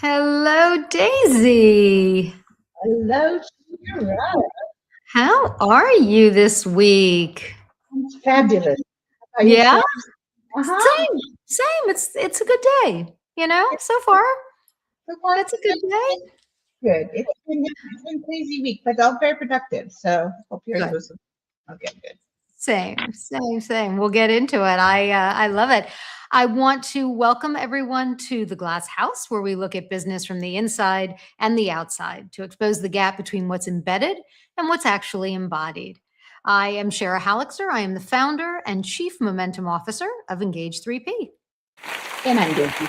Hello, Daisy. Hello, Shira. How are you this week? It's fabulous. How about Yeah, yourself? Uh-huh. same. It's a good day. So far So far, it's a good day. good. It's been a crazy week, but all very productive. So hope yours Good. was okay. Good. Same. We'll get into it. I love it. I want to welcome everyone to the Glass House, where we look at business from the inside and the outside to expose the gap between what's embedded and what's actually embodied. I am Shara Halixer. I am the founder and chief momentum officer of Engage 3P. And I'm Daisy.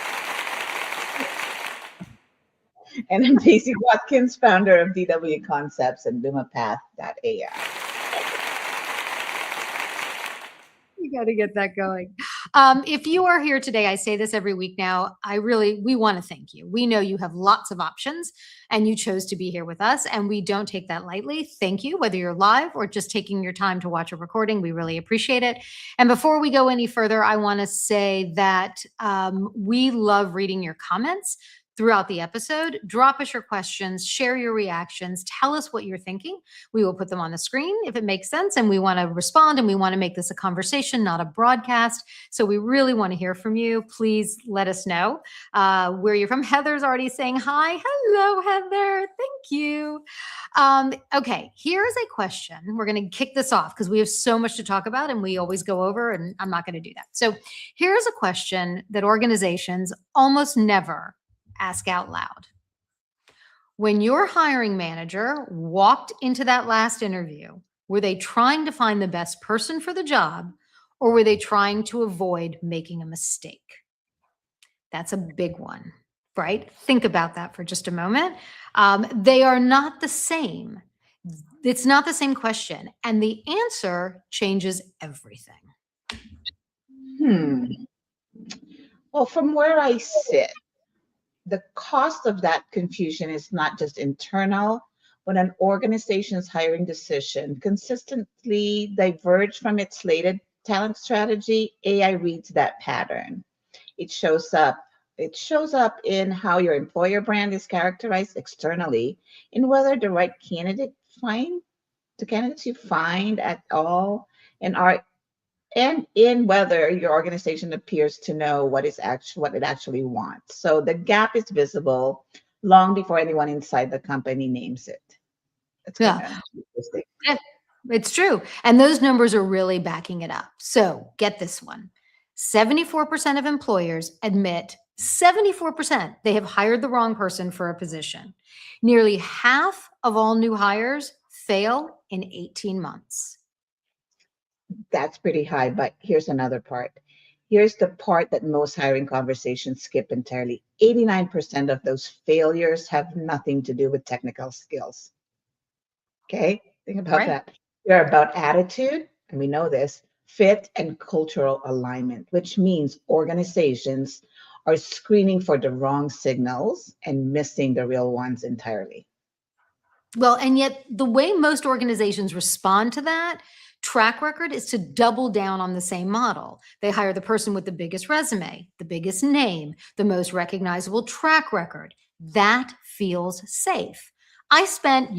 And I'm Daisy Watkins, founder of DW Concepts and LumaPath.ai. You got to get that going. If you are here today, I say this every week now, we want to thank you. We know you have lots of options and you chose to be here with us, and we don't take that lightly. Thank you, whether you're live or just taking your time to watch a recording. We really appreciate it. And before we go any further, I want to say that we love reading your comments throughout the episode. Drop us your questions, share your reactions, tell us what you're thinking. We will put them on the screen if it makes sense, and we want to respond, and we want to make this a conversation, not a broadcast. So we really want to hear from you. Please let us know where you're from. Heather's already saying hi. Hello, Heather. Thank you. Okay, here's a question. We're going to kick this off because we have so much to talk about and we always go over, and I'm not going to do that. So here's a question that organizations almost never ask out loud. When your hiring manager walked into that last interview, were they trying to find the best person for the job, or were they trying to avoid making a mistake? That's a big one, right? Think about that for just a moment. They are not the same. It's not the same question. And the answer changes everything. Well, from where I sit, the cost of that confusion is not just internal. When an organization's hiring decision consistently diverge from its slated talent strategy, AI reads that pattern. It shows up. It shows up in how your employer brand is characterized externally, in whether the candidates you find at all, and are and in whether your organization appears to know what it actually wants. So the gap is visible long before anyone inside the company names it. That's kind Yeah. of interesting. Yeah, it's true. And those numbers are really backing it up. So get this one. 74% of employers admit 74% they have hired the wrong person for a position. Nearly half of all new hires fail in 18 months. That's pretty high, but here's another part. Here's the part that most hiring conversations skip entirely. 89% of those failures have nothing to do with technical skills. Okay, think about Right. that. They're about attitude, and we know this, fit and cultural alignment, which means organizations are screening for the wrong signals and missing the real ones entirely. Well, and yet the way most organizations respond to that track record is to double down on the same model. They hire the person with the biggest resume, the biggest name, the most recognizable track record. That feels safe. We spent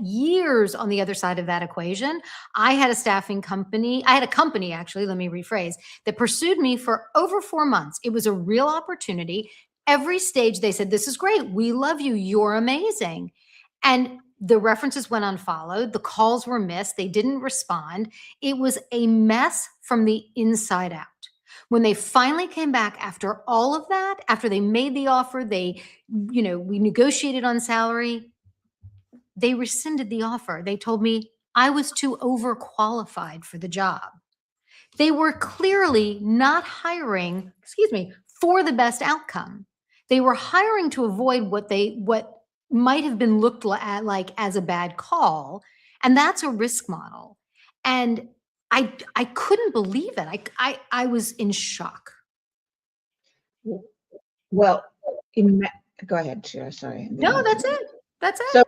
years on the other side of that equation. I had a company actually, let me rephrase, that pursued me for over 4 months. It was a real opportunity. Every stage they said, "This is great. We love you. You're amazing." And the references went unfollowed. The calls were missed. They didn't respond. It was a mess from the inside out. When they finally came back after all of that, after they made the offer, we negotiated on salary, they rescinded the offer. They told me I was too overqualified for the job. They were clearly not hiring, for the best outcome. They were hiring to avoid what might have been looked at like as a bad call, and that's a risk model. And I couldn't believe it. I was in shock. Well, go ahead, Shira. Sorry, I didn't No, mean to. that's it. That's So it.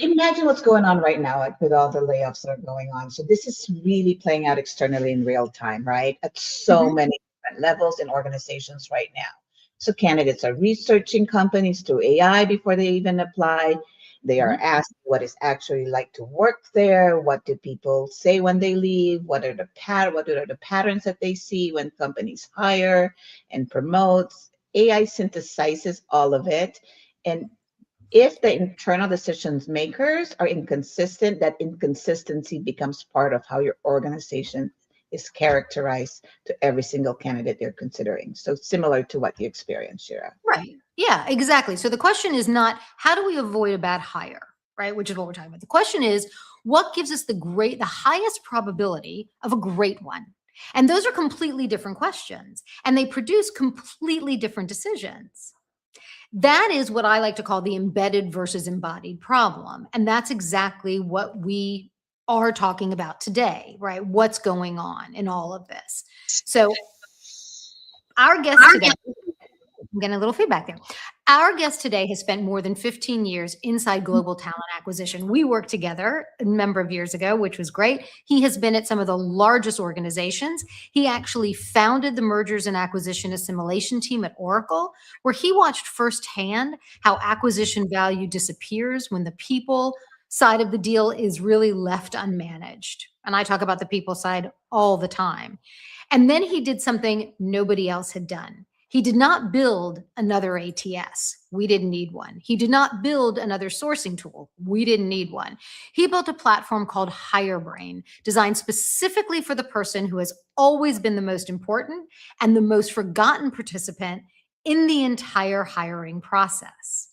imagine what's going on right now, like with all the layoffs that are going on. So this is really playing out externally in real time, right? At so Mhm. many different levels in organizations right now. So candidates are researching companies through AI before they even apply. They are asked what it's actually like to work there. What do people say when they leave? What are the patterns that they see when companies hire and promotes? AI synthesizes all of it. And if the internal decisions makers are inconsistent, that inconsistency becomes part of how your organization is characterized to every single candidate they're considering. So similar to what you experienced, Shira. Right. Yeah, exactly. So the question is not how do we avoid a bad hire, right? Which is what we're talking about. The question is what gives us the highest probability of a great one? And those are completely different questions, and they produce completely different decisions. That is what I like to call the embedded versus embodied problem. And that's exactly what we are talking about today, right? What's going on in all of this. So our guest today, I'm getting a little feedback there. Our guest today has spent more than 15 years inside global talent acquisition. We worked together a number of years ago, which was great. He has been at some of the largest organizations. He actually founded the Mergers and Acquisition Assimilation team at Oracle, where he watched firsthand how acquisition value disappears when the people side of the deal is really left unmanaged. And I talk about the people side all the time. And then he did something nobody else had done. He did not build another ATS. We didn't need one. He did not build another sourcing tool. We didn't need one. He built a platform called HireBrain, designed specifically for the person who has always been the most important and the most forgotten participant in the entire hiring process.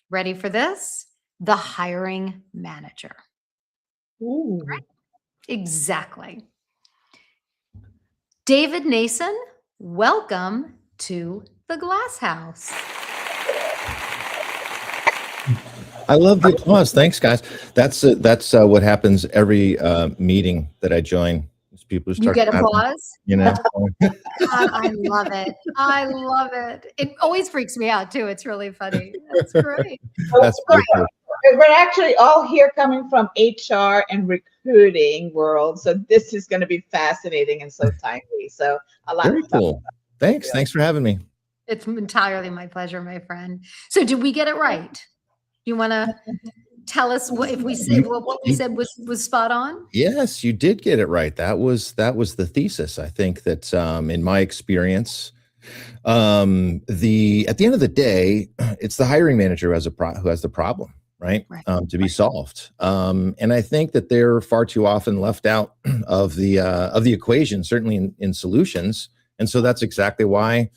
Ready for this? The hiring manager. Ooh. Right? Exactly. David Nason, welcome to the Glass House. I love the applause. Thanks, guys. That's what happens every meeting that I join. People You start get clapping, applause? you know. God, I love it. I love it. It always freaks me out too. It's really funny. That's great. That's pretty cool. We're actually all here coming from HR and recruiting world. So this is going to be fascinating and so timely. So a lot Very to talk cool. about. Thanks. Yeah. Thanks for having me. It's entirely my pleasure, my friend. So did we get it right? You want to tell us if we said what we said was spot on? Yes, you did get it right. That was the thesis. I think that in my experience, at the end of the day, it's the hiring manager who has the problem, right? To be solved. And I think that they're far too often left out of the equation, certainly in solutions. And so that's exactly why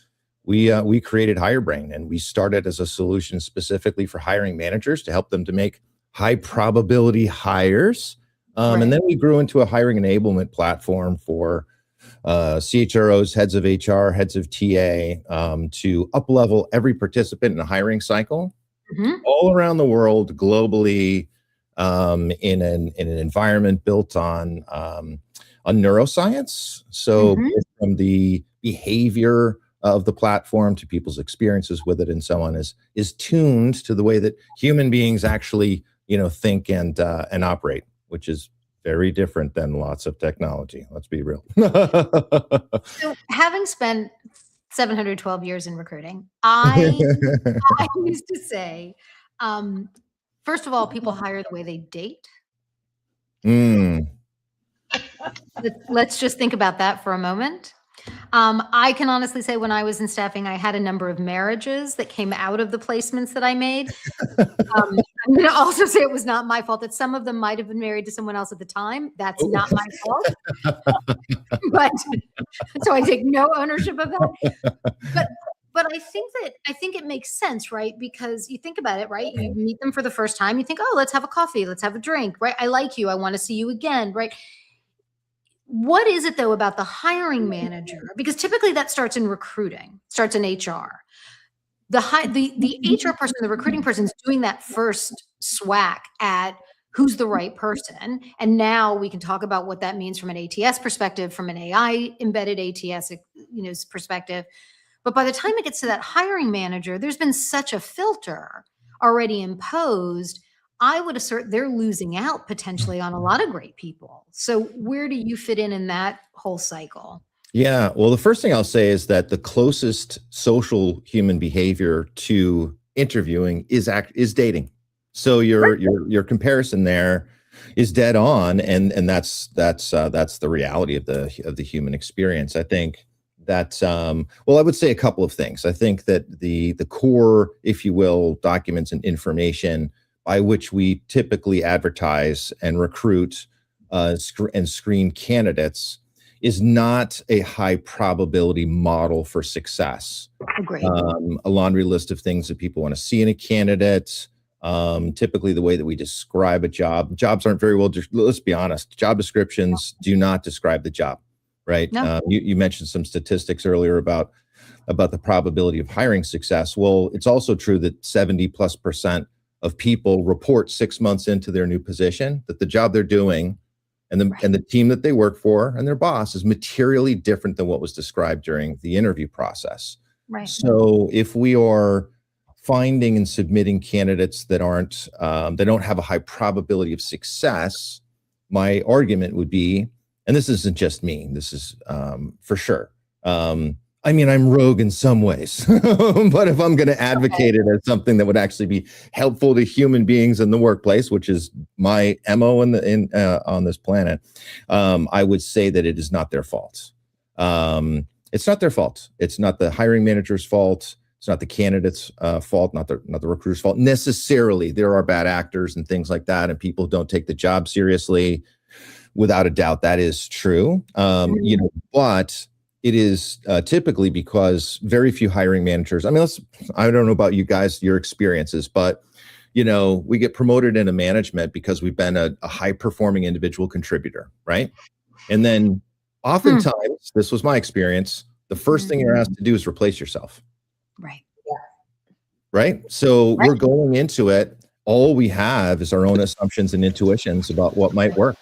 we created HireBrain, and we started as a solution specifically for hiring managers to help them to make high probability hires. And then we grew into a hiring enablement platform for CHROs, heads of HR, heads of TA, to up-level every participant in a hiring cycle all around the world, globally, in an environment built on neuroscience. So from the behavior of the platform to people's experiences with it and so on is tuned to the way that human beings actually, think and operate, which is very different than lots of technology. Let's be real. So having spent 712 years in recruiting, I used to say, first of all, people hire the way they date. Let's just think about that for a moment. I can honestly say when I was in staffing, I had a number of marriages that came out of the placements that I made. I'm going to also say it was not my fault that some of them might have been married to someone else at the time. That's not my fault. But so I take no ownership of that. But I think it makes sense, right? Because you think about it, right? You meet them for the first time. You think, oh, let's have a coffee. Let's have a drink, right? I like you. I want to see you again, right? What is it though about the hiring manager? Because typically that starts in recruiting, starts in HR. The HR person, the recruiting person is doing that first SWAC at who's the right person. And now we can talk about what that means from an ATS perspective, from an AI embedded ATS, perspective. But by the time it gets to that hiring manager, there's been such a filter already imposed. I would assert they're losing out potentially on a lot of great people. So where do you fit in that whole cycle? Yeah. Well, the first thing I'll say is that the closest social human behavior to interviewing is dating. So your comparison there is dead on, and that's the reality of the human experience. I think that well, I would say a couple of things. I think that the core, if you will, documents and information by which we typically advertise and recruit and screen candidates is not a high probability model for success. Agreed. A laundry list of things that people want to see in a candidate. Typically, the way that we describe a job, jobs aren't very well. Let's be honest. Job descriptions do not describe the job, right? No. You mentioned some statistics earlier about the probability of hiring success. Well, it's also true that 70+% of people report 6 months into their new position that the job they're doing and the team that they work for and their boss is materially different than what was described during the interview process. Right. So if we are finding and submitting candidates that aren't, they don't have a high probability of success, my argument would be, and this isn't just me, this is for sure. I mean, I'm rogue in some ways, but if I'm going to advocate it as something that would actually be helpful to human beings in the workplace, which is my MO on this planet, I would say that it is not their fault. It's not their fault. It's not the hiring manager's fault. It's not the candidate's fault, not the recruiter's fault necessarily. There are bad actors and things like that, and people don't take the job seriously. Without a doubt, that is true. But it is typically because very few hiring managers. I mean, I don't know about you guys, your experiences, but we get promoted into management because we've been a high performing individual contributor, right? And then oftentimes, this was my experience, the first thing you're asked to do is replace yourself. Right. Right. So we're going into it. All we have is our own assumptions and intuitions about what might work.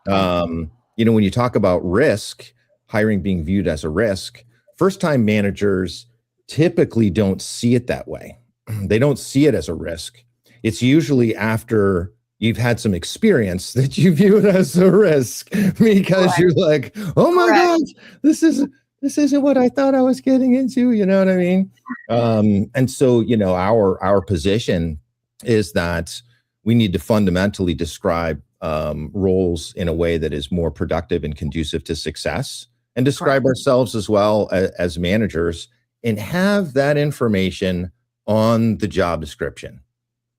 When you talk about risk, hiring being viewed as a risk, first-time managers typically don't see it that way. They don't see it as a risk. It's usually after you've had some experience that you view it as a risk because you're like, oh my gosh, this isn't what I thought I was getting into. You know what I mean? And so, our position is that we need to fundamentally describe roles in a way that is more productive and conducive to success, and describe ourselves as well as managers, and have that information on the job description.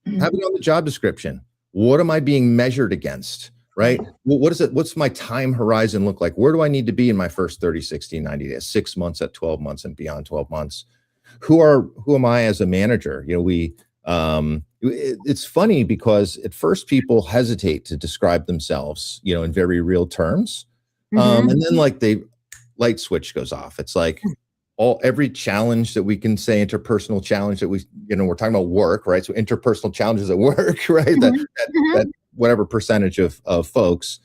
Have it on the job description. What am I being measured against? Right? What is it? What's my time horizon look like? Where do I need to be in my first 30, 60, 90 days, 6 months, at 12 months and beyond 12 months? Who am I as a manager? It's funny because at first people hesitate to describe themselves, in very real terms. And then the light switch goes off. It's like every challenge that we can say, interpersonal challenge that we're talking about work, right? So interpersonal challenges at work, right? That whatever percentage of folks,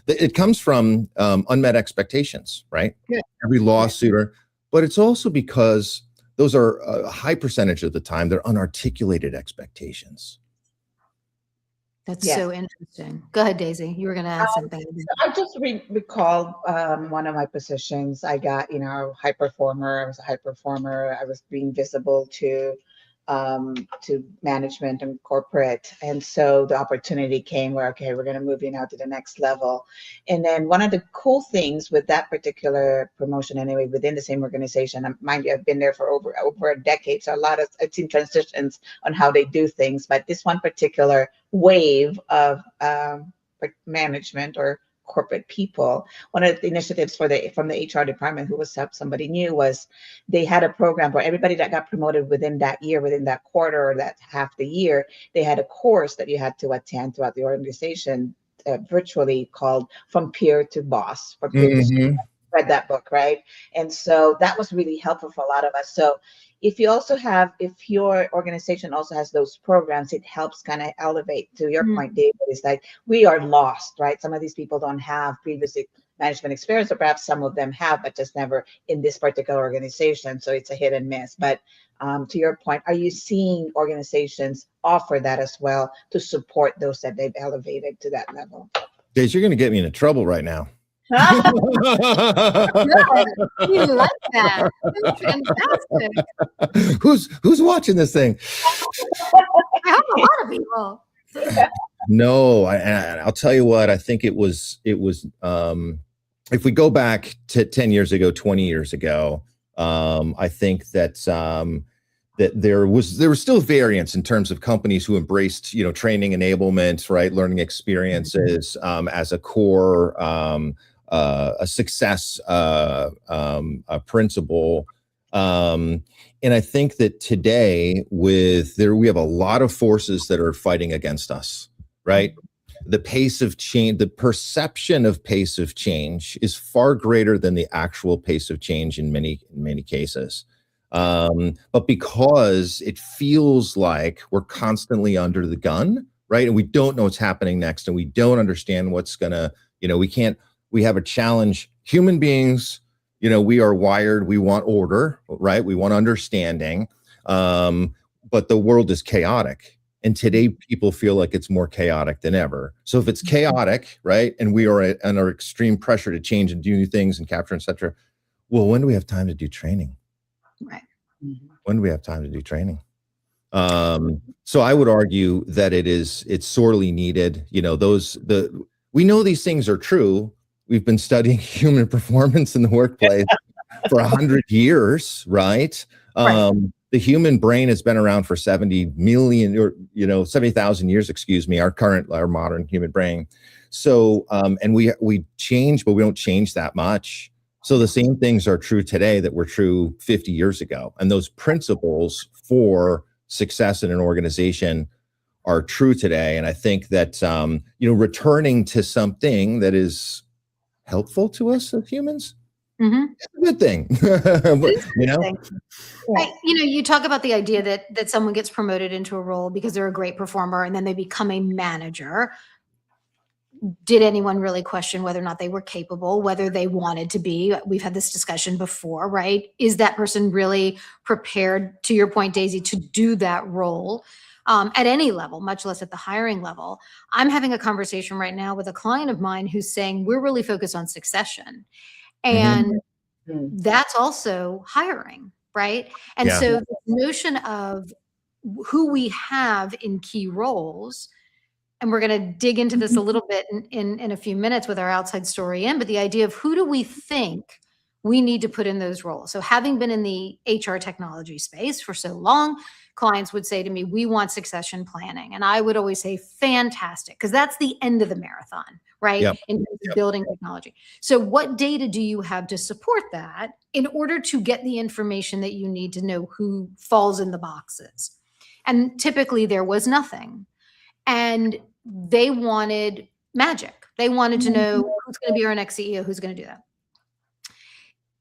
it comes from unmet expectations, right? Yeah. Every lawsuit, but it's also because those are a high percentage of the time, they're unarticulated expectations. That's so interesting. Go ahead, Daisy. You were going to ask something. I just recall one of my positions. I got, high performer. I was a high performer. I was being visible to management and corporate. And so the opportunity came where, okay, we're going to move you now to the next level. And then one of the cool things with that particular promotion, anyway, within the same organization, mind you, I've been there for over a decade. So I've seen transitions on how they do things. But this one particular wave of management or corporate people, one of the initiatives from the HR department, who was somebody new, was they had a program where everybody that got promoted within that year, within that quarter or that half the year, they had a course that you had to attend throughout the organization, virtually, called From Peer to Boss. From peer to read that book, right? And so that was really helpful for a lot of us. So if your organization also has those programs, it helps kind of elevate. To your point, David, is like we are lost, right? Some of these people don't have previous management experience, or perhaps some of them have, but just never in this particular organization. So it's a hit and miss. But to your point, are you seeing organizations offer that as well to support those that they've elevated to that level? Daisy, you're going to get me into trouble right now. Good. We like that. That's fantastic. Who's watching this thing? I hope a lot of people. No, I'll tell you what, I think it was, if we go back to 10 years ago, 20 years ago, I think that, that there was still variance in terms of companies who embraced, training enablement, right, learning experiences as a core, a success principle. And I think that today we have a lot of forces that are fighting against us, right? The pace of change, the perception of pace of change is far greater than the actual pace of change in many cases. But because it feels like we're constantly under the gun, right? And we don't know what's happening next, and we don't understand what's gonna, we have a challenge. Human beings, we are wired, we want order, right? We want understanding, but the world is chaotic. And today people feel like it's more chaotic than ever. So if it's chaotic, right, and we are under extreme pressure to change and do new things and capture, et cetera, well, when do we have time to do training? Right. When do we have time to do training? So I would argue that it's sorely needed. We know these things are true. We've been studying human performance in the workplace for 100 years, right? Right. The human brain has been around for 70,000 years, our modern human brain. So, and we change, but we don't change that much. So the same things are true today that were true 50 years ago. And those principles for success in an organization are true today. And I think that, returning to something that is helpful to us as humans, it's a good thing. You talk about the idea that someone gets promoted into a role because they're a great performer and then they become a manager. Did anyone really question whether or not they were capable, whether they wanted to be? We've had this discussion before, right? Is that person really prepared, to your point, Daisy, to do that role at any level, much less at the hiring level? I'm having a conversation right now with a client of mine who's saying we're really focused on succession. And that's also hiring, right? And so the notion of who we have in key roles, and we're going to dig into this a little bit in a few minutes with our outside story in, but the idea of who do we think we need to put in those roles? So having been in the HR technology space for so long, clients would say to me, we want succession planning. And I would always say, fantastic, because that's the end of the marathon, right? In terms of building technology. So what data do you have to support that in order to get the information that you need to know who falls in the boxes? And typically there was nothing. And they wanted magic. They wanted to know who's going to be our next CEO, who's going to do that.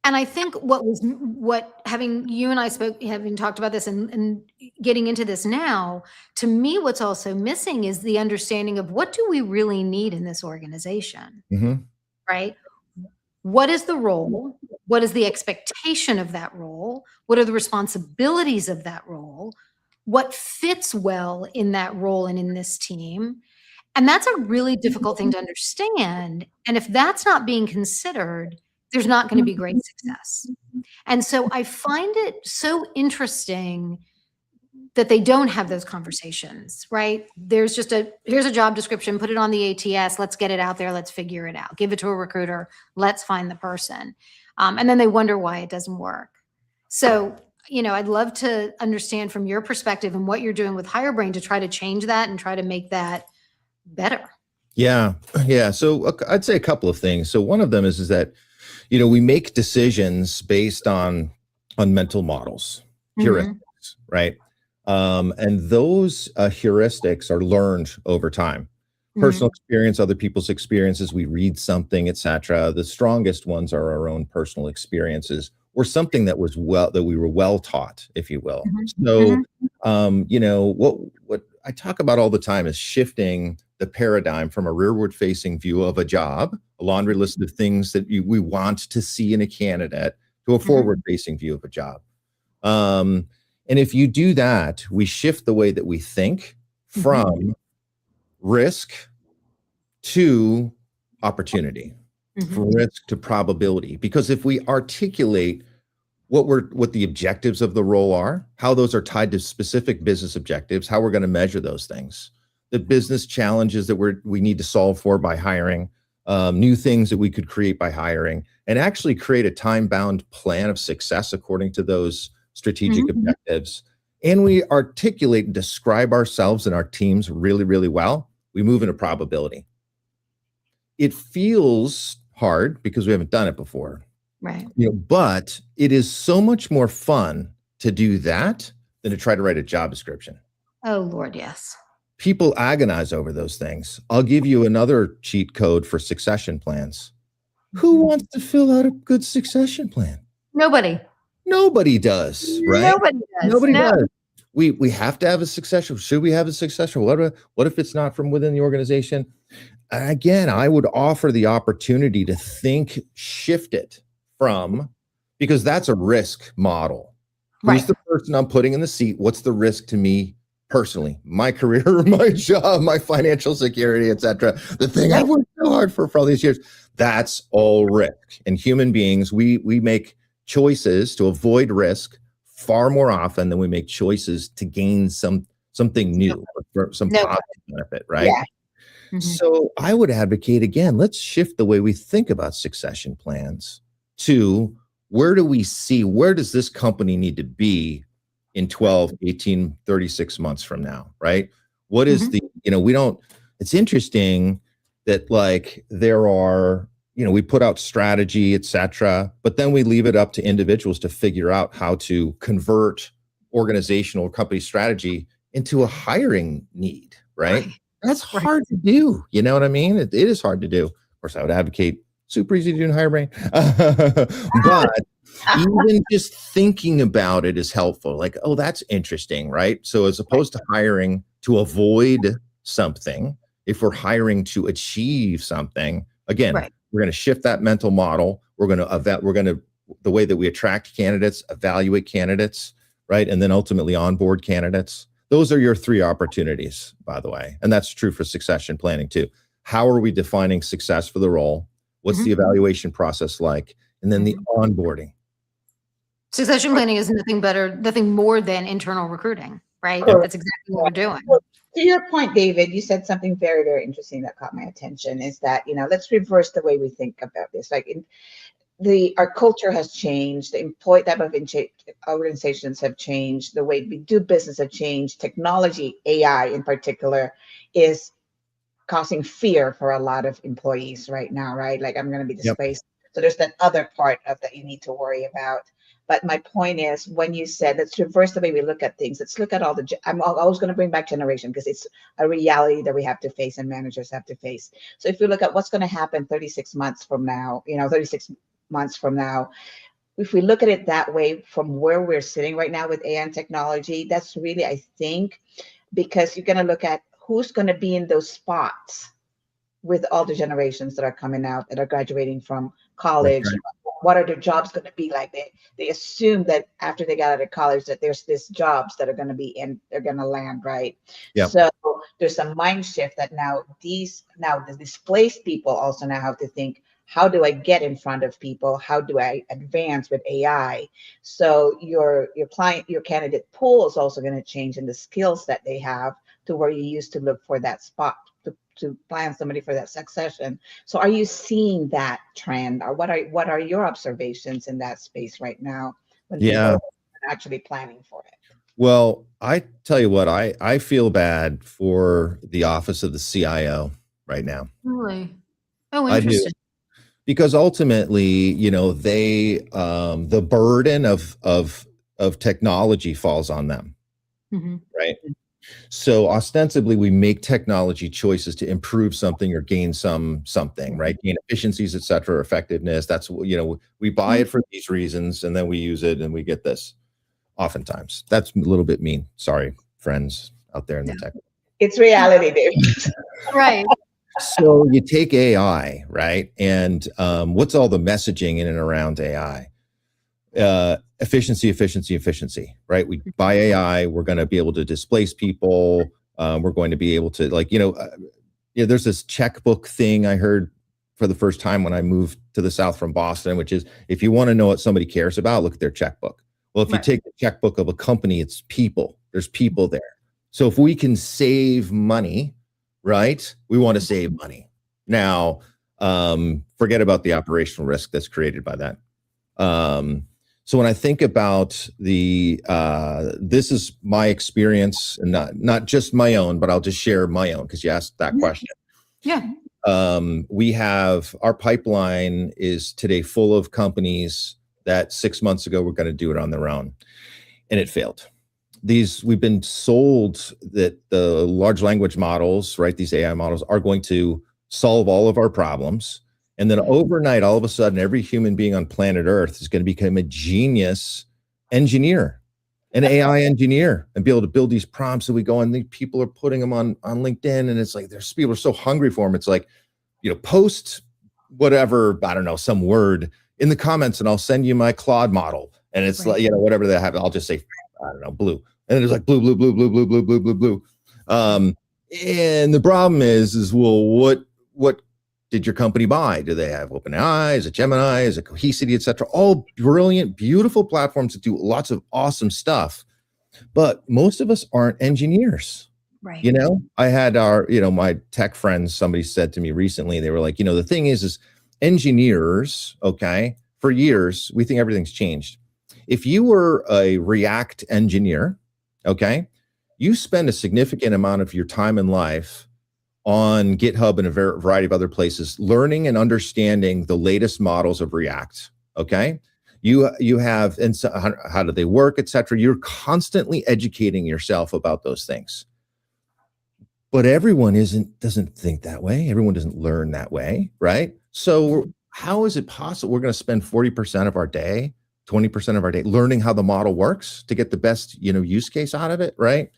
And I think having you and I having talked about this and getting into this now, to me, what's also missing is the understanding of what do we really need in this organization, right? What is the role? What is the expectation of that role? What are the responsibilities of that role? What fits well in that role and in this team? And that's a really difficult thing to understand. And if that's not being considered, there's not going to be great success. And so I find it so interesting that they don't have those conversations, right? There's just here's a job description, put it on the ATS, let's get it out there, let's figure it out. Give it to a recruiter, let's find the person. And then they wonder why it doesn't work. So, I'd love to understand from your perspective and what you're doing with HireBrain to try to change that and try to make that better. Yeah. So I'd say a couple of things. So one of them is that, we make decisions based on mental models, heuristics, right? And those heuristics are learned over time. Personal experience, other people's experiences, we read something, etc. The strongest ones are our own personal experiences or something that we were well taught, if you will. So, what I talk about all the time is shifting the paradigm from a rearward facing view of a job, a laundry list of things that we want to see in a candidate, to a forward facing view of a job. And if you do that, we shift the way that we think from risk to opportunity. from risk to probability. Because if we articulate what the objectives of the role are, how those are tied to specific business objectives, how we're going to measure those things, the business challenges that we need to solve for by hiring, new things that we could create by hiring, and actually create a time-bound plan of success according to those strategic objectives. And we articulate and describe ourselves and our teams really, really well, we move into probability. It feels hard because we haven't done it before. Right. But it is so much more fun to do that than to try to write a job description. Oh, Lord, yes. People agonize over those things. I'll give you another cheat code for succession plans. Who wants to fill out a good succession plan? Nobody. Nobody does, right? Nobody does. Nobody does. We have to have a succession. Should we have a succession? What if it's not from within the organization? Again, I would offer the opportunity to shift it from, because that's a risk model. Who's the person I'm putting in the seat? What's the risk to me personally? My career, my job, my financial security, etc. The thing I've worked so hard for all these years. That's all risk. And human beings, we make choices to avoid risk far more often than we make choices to gain something new, or some positive benefit, right? Yeah. So I would advocate, again, let's shift the way we think about succession plans to where does this company need to be in 12, 18, 36 months from now, right? What is it's interesting that there are, we put out strategy, et cetera, but then we leave it up to individuals to figure out how to convert organizational company strategy into a hiring need, right? That's hard to do. You know what I mean? It is hard to do. Of course, I would advocate super easy to do in HireBrain. But even just thinking about it is helpful. Like, oh, that's interesting, right? So as opposed to hiring to avoid something, if we're hiring to achieve something, again, we're going to shift that mental model. The way that we attract candidates, evaluate candidates, right? And then ultimately onboard candidates. Those are your 3 opportunities, by the way. And that's true for succession planning too. How are we defining success for the role? What's the evaluation process like? And then the onboarding. Succession planning is nothing more than internal recruiting, right? That's exactly what we're doing. Well, to your point, David, you said something very, very interesting that caught my attention, is that, let's reverse the way we think about this. Like our culture has changed, the employee type of organizations have changed, the way we do business have changed, technology, AI in particular, is causing fear for a lot of employees right now, right? Like, I'm going to be displaced. So there's that other part of that you need to worry about. But my point is, when you said, let's reverse the way we look at things, let's look at I'm always going to bring back generation, because it's a reality that we have to face and managers have to face. So if you look at what's going to happen 36 months from now, 36 months from now, if we look at it that way, from where we're sitting right now with AI and technology, that's really, I think, because you're going to look at who's going to be in those spots with all the generations that are coming out, that are graduating from college. What are their jobs going to be like? They assume that after they got out of college that there's these jobs that are going to be in, they're going to land, right? So there's a mind shift that now the displaced people also now have to think, how do I get in front of people? How do I advance with AI? So your candidate pool is also going to change in the skills that they have, to where you used to look for that spot to plan somebody for that succession. So are you seeing that trend, or what are your observations in that space right now when people are actually planning for it? Well, I tell you what, I feel bad for the office of the CIO right now. Really? Oh, interesting. I do. Because ultimately, the burden of technology falls on them, right? So ostensibly, we make technology choices to improve something or gain something, right? Gain efficiencies, et cetera, effectiveness. That's, we buy it for these reasons, and then we use it and we get this. Oftentimes, that's a little bit mean. Sorry, friends out there in the tech. It's reality, David. Right. So you take AI, right? And what's all the messaging in and around AI? Efficiency, right? We buy AI, we're going to be able to displace people. We're going to be able to, there's this checkbook thing I heard for the first time when I moved to the South from Boston, which is, if you want to know what somebody cares about, look at their checkbook. Well, if you take the checkbook of a company, it's people. There's people there. So if we can save money, right, we want to save money. Now, forget about the operational risk that's created by that. So when I think about this is my experience, and not just my own, but I'll just share my own because you asked that question. Yeah. We have, our pipeline is today full of companies that 6 months ago were going to do it on their own, and it failed. We've been sold that the large language models, right, these AI models are going to solve all of our problems. And then overnight, all of a sudden, every human being on planet Earth is going to become a genius engineer, an AI engineer, and be able to build these prompts. And we go, and the people are putting them on LinkedIn, and it's like, there's people are so hungry for them. It's like, post whatever, I don't know, some word in the comments, and I'll send you my Claude model. And it's like, whatever they have, I'll just say, I don't know, blue. And it's like blue, blue, blue, blue, blue, blue, blue, blue, blue. And the problem is, well, what did your company buy? Do they have OpenAI? Is it Gemini? Is it Cohesity, et cetera? All brilliant, beautiful platforms that do lots of awesome stuff. But most of us aren't engineers. Right. I had my tech friends, somebody said to me recently, they were like, the thing is engineers, okay, for years, we think everything's changed. If you were a React engineer, okay, you spend a significant amount of your time in life on GitHub and a variety of other places, learning and understanding the latest models of React, okay? You have, and so how do they work, et cetera. You're constantly educating yourself about those things. But everyone doesn't think that way. Everyone doesn't learn that way, right? So how is it possible we're going to spend 40% of our day, 20% of our day learning how the model works to get the best, use case out of it, right?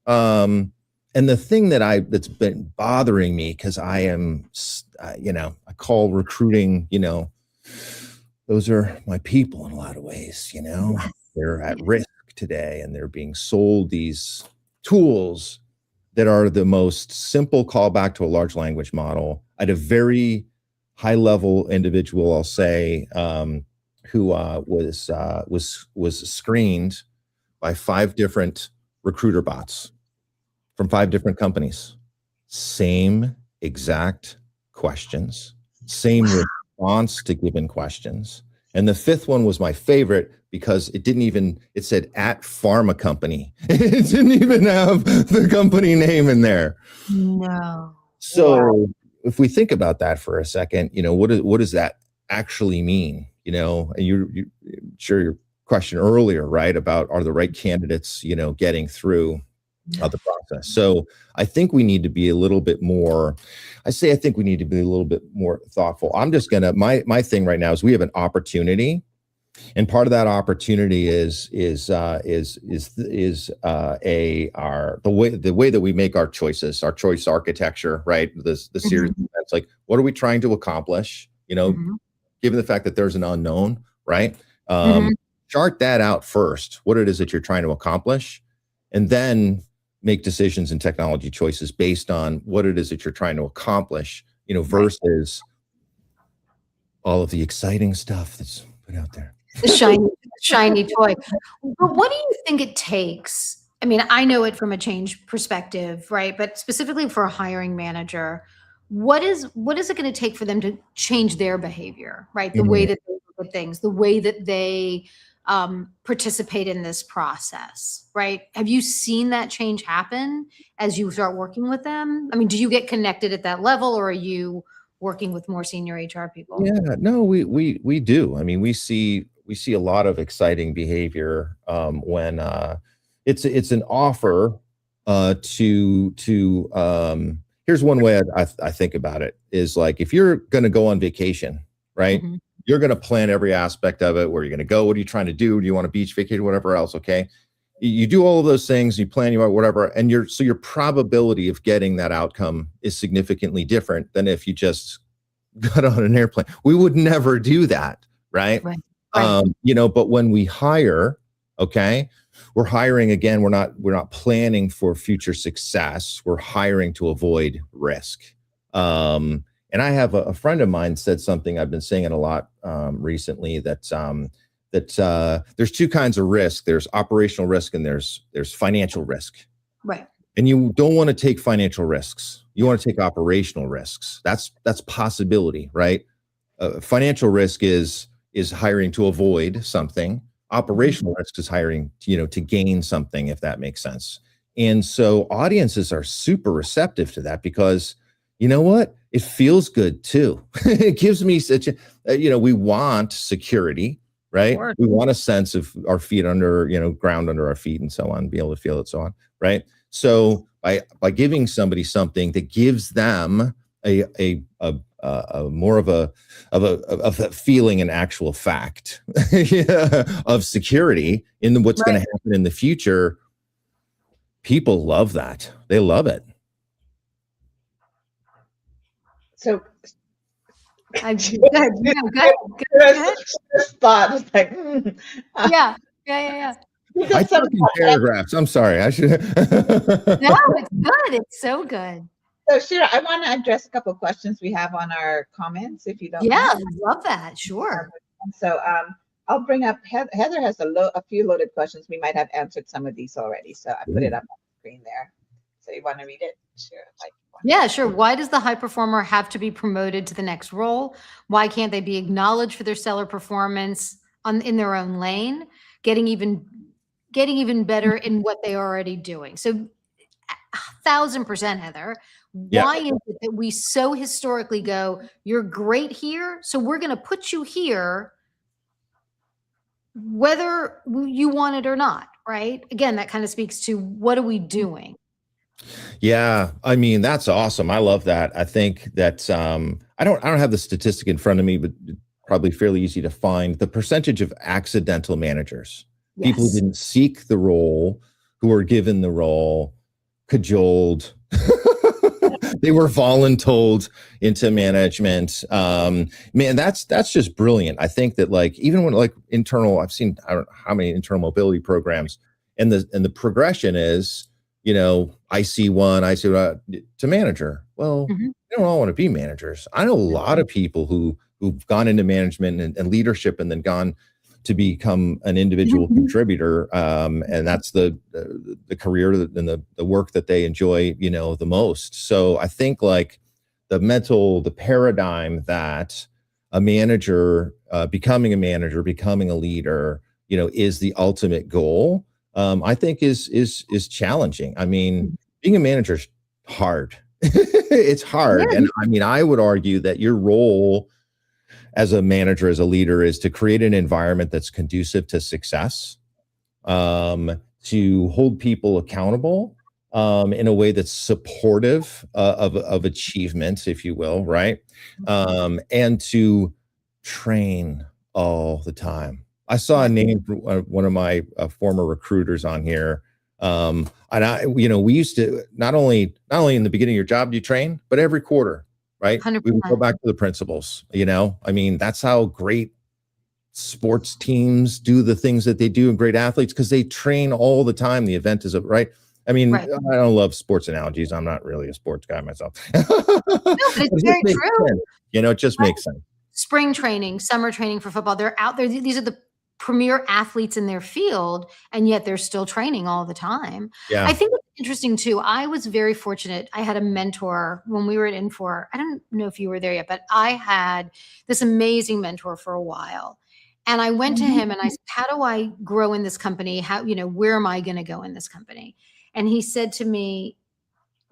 And the thing that's been bothering me, because I am, I call recruiting, those are my people in a lot of ways, they're at risk today, and they're being sold these tools that are the most simple callback to a large language model at a very high level individual, I'll say, who was screened by 5 different recruiter bots from 5 different companies. Same exact questions, same response to given questions. And the 5th one was my favorite because it said at pharma company. It didn't even have the company name in there. No. So if we think about that for a second, what does that actually mean? And you sure your question earlier, right, about are the right candidates, getting through the process. So I think we need to be a little bit more, thoughtful. I'm just going to, my thing right now is we have an opportunity, and part of that opportunity is the way that we make our choices, our choice architecture, right? The series, that's like, what are we trying to accomplish? Given the fact that there's an unknown, right? Chart that out first, what it is that you're trying to accomplish, and then make decisions and technology choices based on what it is that you're trying to accomplish, versus all of the exciting stuff that's put out there. The shiny toy. But what do you think it takes? I mean, I know it from a change perspective, right? But specifically for a hiring manager, what is it going to take for them to change their behavior, right? The way that they look at things, the way that they participate in this process, right? Have you seen that change happen as you start working with them? I mean, do you get connected at that level, or are you working with more senior HR people? Yeah, no, we do. I mean, we see a lot of exciting behavior when it's an offer to here's one way I think about it is like, if you're going to go on vacation, right? You're going to plan every aspect of it. Where you're going to go? What are you trying to do? Do you want a beach vacation? Whatever else. Okay. You do all of those things, you plan whatever, and your probability of getting that outcome is significantly different than if you just got on an airplane. We would never do that. Right. But when we hire, okay, we're hiring again. We're not planning for future success. We're hiring to avoid risk. And And I have a friend of mine said something I've been saying it a lot recently, that there's two kinds of risk. There's operational risk and there's financial risk. Right. And you don't want to take financial risks. You want to take operational risks. That's possibility, right? Financial risk is hiring to avoid something. Operational risk is hiring, to gain something, if that makes sense. And so audiences are super receptive to that because, you know what? It feels good too. It gives me such a, we want security, right? We want a sense of our feet under, ground under our feet and so on, be able to feel it, so on, right? So by giving somebody something that gives them a more of a feeling and actual fact of security in what's going to happen in the future, people love that. They love it. So I'm good. Good. Thought was like, Yeah. I talk in paragraphs. I'm sorry. I should. No, it's good. It's so good. So Shira, I want to address a couple of questions we have on our comments, if you don't Yeah, mind. I love that. Sure. So I'll bring up, Heather has a few loaded questions. We might have answered some of these already. So I put it up on the screen there. So you want to read it? Sure. Yeah, sure. Why does the high performer have to be promoted to the next role? Why can't they be acknowledged for their stellar performance in their own lane, getting even better in what they're already doing? So 1,000%, Heather. Why is it that we so historically go, you're great here, so we're going to put you here whether you want it or not, right? Again, that kind of speaks to what are we doing? Yeah, I mean, that's awesome. I love that. I think that I don't have the statistic in front of me, but probably fairly easy to find the percentage of accidental managers, people who didn't seek the role, who were given the role, cajoled. They were voluntold into management. Man, that's just brilliant. I think that even when internal, I've seen, I don't know how many internal mobility programs, and the progression is, IC1 to manager. Well, they don't all want to be managers. I know a lot of people who've gone into management and leadership and then gone to become an individual contributor. And that's the career and the work that they enjoy, the most. So I think the paradigm that a manager, becoming a manager, becoming a leader, is the ultimate goal. I think is challenging. I mean, being a manager is hard. It's hard. And I mean, I would argue that your role as a manager, as a leader, is to create an environment that's conducive to success, to hold people accountable in a way that's supportive of achievement, if you will, right? And to train all the time. I saw a name from one of my former recruiters on here. And we used to not only in the beginning of your job do you train, but every quarter, right? 100%. We would go back to the principles, I mean, that's how great sports teams do the things that they do, and great athletes, because they train all the time. The event is right. I mean, I don't love sports analogies. I'm not really a sports guy myself. No, but it's very true. Sense. It just makes sense. Spring training, summer training for football. They're out there. These are the premier athletes in their field, and yet they're still training all the time. Yeah. I think it's interesting too. I was very fortunate. I had a mentor when we were at Infor. I don't know if you were there yet, but I had this amazing mentor for a while. And I went to him and I said, how do I grow in this company? How, where am I going to go in this company? And he said to me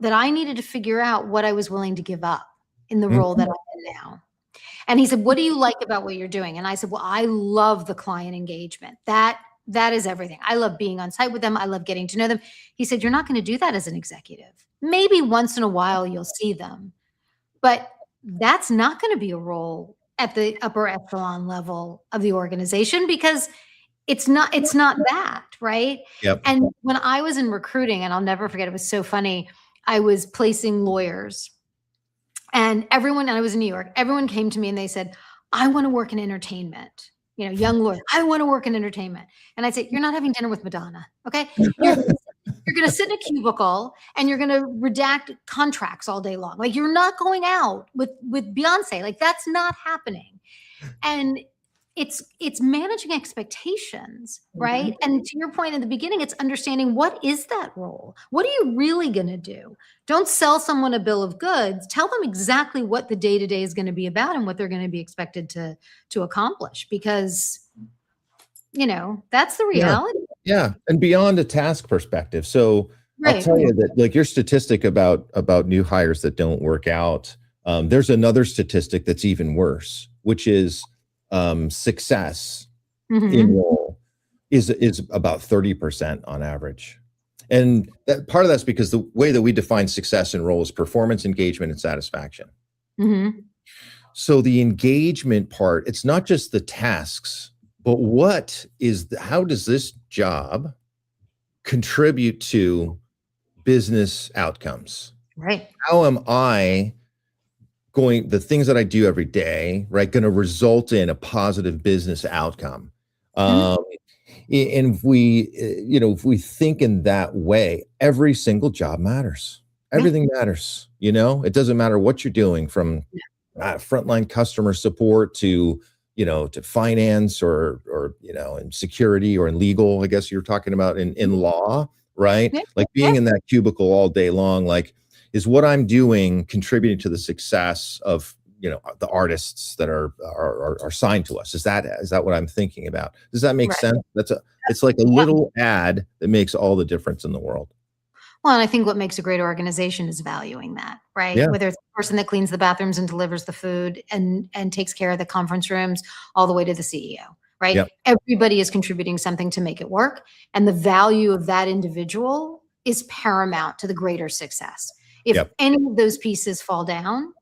that I needed to figure out what I was willing to give up in the role that I'm in now. And he said, what do you like about what you're doing? And I said, well, I love the client engagement. That is everything. I love being on site with them. I love getting to know them. He said, you're not going to do that as an executive. Maybe once in a while you'll see them, but that's not going to be a role at the upper echelon level of the organization, because it's not that, right? Yep. And when I was in recruiting, and I'll never forget, it was so funny. I was placing lawyers. And I was in New York, everyone came to me and they said, I want to work in entertainment. Young lawyer, I want to work in entertainment. And I'd say, you're not having dinner with Madonna, okay? You're you're going to sit in a cubicle and you're going to redact contracts all day long. Like, you're not going out with Beyonce. Like, that's not happening. And it's managing expectations, right? And to your point in the beginning, it's understanding, what is that role? What are you really going to do? Don't sell someone a bill of goods. Tell them exactly what the day-to-day is going to be about and what they're going to be expected to accomplish, because, you know, that's the reality. Yeah. And beyond a task perspective. So Right. I'll tell you that, like, your statistic about new hires that don't work out, there's another statistic that's even worse, which is success in role is about 30% on average. And that part of that's because the way that we define success in role is performance, engagement, and satisfaction. So the engagement part, it's not just the tasks, but how does this job contribute to business outcomes? Right. How am I the things that I do every day, right, going to result in a positive business outcome? And if we think in that way, every single job matters. Everything matters. It doesn't matter what you're doing, from frontline customer support to finance or in security or in legal. I guess you're talking about in law, right? Like, being in that cubicle all day long, like, is what I'm doing contributing to the success of the artists that are signed to us? Is that what I'm thinking about? Does that make sense? It's like a little ad that makes all the difference in the world. Well, and I think what makes a great organization is valuing that, right? Yeah. Whether it's the person that cleans the bathrooms and delivers the food and takes care of the conference rooms, all the way to the CEO, right? Yep. Everybody is contributing something to make it work. And the value of that individual is paramount to the greater success. If any of those pieces fall down,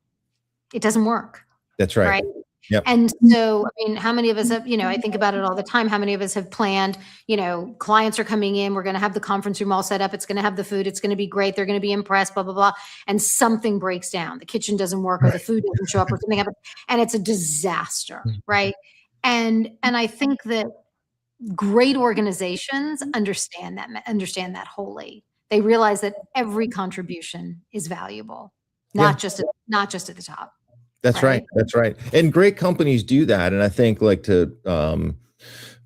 it doesn't work. That's right. Right. Yep. And so, I mean, how many of us have, I think about it all the time. How many of us have planned, clients are coming in, we're going to have the conference room all set up. It's going to have the food. It's going to be great. They're going to be impressed, blah, blah, blah. And something breaks down. The kitchen doesn't work, or the food doesn't show up, or something happens, and it's a disaster. Right. And I think that great organizations understand that wholly. They realize that every contribution is valuable, not just at the top. That's right. That's right. And great companies do that. And I think, like, to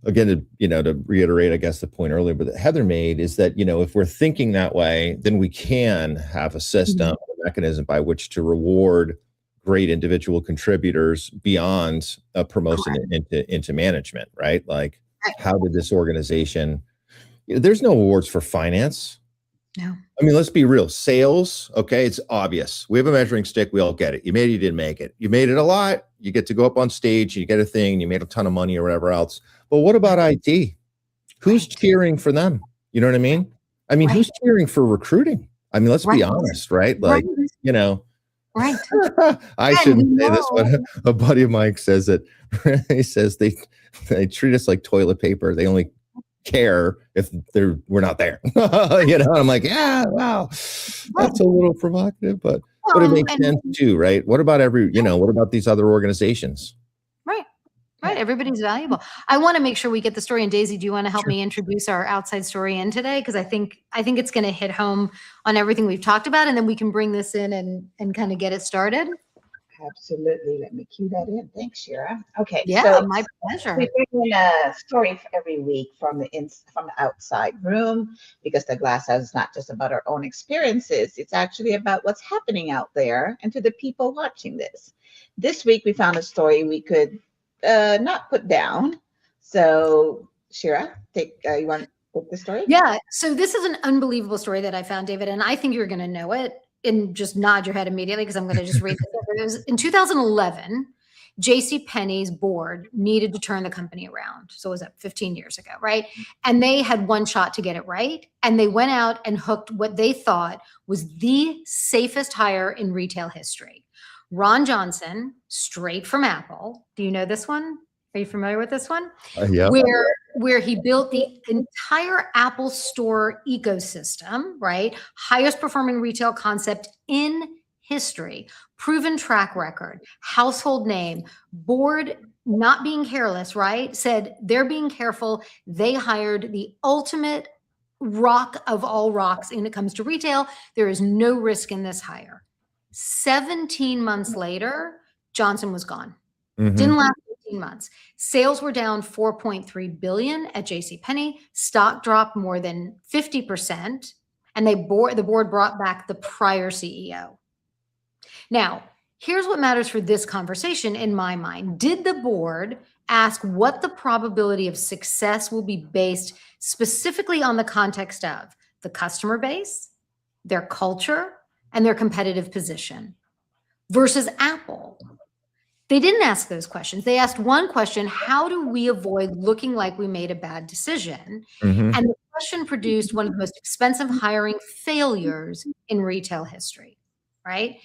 again, to reiterate, I guess, the point earlier, but that Heather made, is that, if we're thinking that way, then we can have a system, a mechanism by which to reward great individual contributors beyond a promotion into management, right? Like, how did this organization, there's no awards for finance. No. I mean, let's be real. Sales, okay, it's obvious. We have a measuring stick. We all get it. You made it, you didn't make it. You made it a lot. You get to go up on stage, you get a thing, you made a ton of money or whatever else. But what about IT? Who's cheering for them? You know what I mean? I mean, who's cheering for recruiting? I mean, let's be honest, right? Like, Right. I shouldn't say this, but a buddy of mine says that he says they treat us like toilet paper. They only care if we're not there. And I'm like, yeah, wow, that's a little provocative, but it makes sense too, right? What about what about these other organizations? Right. Everybody's valuable. I want to make sure we get the story. And Daisy, do you want to help me introduce our outside story in today? Because I think it's going to hit home on everything we've talked about, and then we can bring this in and kind of get it started. Absolutely. Let me cue that in. Thanks, Shira. Okay. Yeah, so my pleasure. We bring in a story every week from the outside room, because the glass house is not just about our own experiences. It's actually about what's happening out there and to the people watching this. This week, we found a story we could not put down. So, Shira, you want to put the story? Yeah. So this is an unbelievable story that I found, David, and I think you're going to know it. And just nod your head immediately, because I'm going to just read this. It was in 2011, JCPenney's board needed to turn the company around. So it was 15 years ago, right? And they had one shot to get it right. And they went out and hooked what they thought was the safest hire in retail history. Ron Johnson, straight from Apple. Do you know this one? Are you familiar with this one? Yeah. Where he built the entire Apple Store ecosystem, right? Highest performing retail concept in history, proven track record, household name, board not being careless, right? Said they're being careful. They hired the ultimate rock of all rocks when it comes to retail. There is no risk in this hire. 17 months later, Johnson was gone. Didn't last 18 months. Sales were down 4.3 billion at JCPenney. Stock dropped more than 50%, and the board brought back the prior CEO. Now, here's what matters for this conversation in my mind. Did the board ask what the probability of success will be based specifically on the context of the customer base, their culture, and their competitive position versus Apple? They didn't ask those questions. They asked one question: how do we avoid looking like we made a bad decision? And the question produced one of the most expensive hiring failures in retail history, right?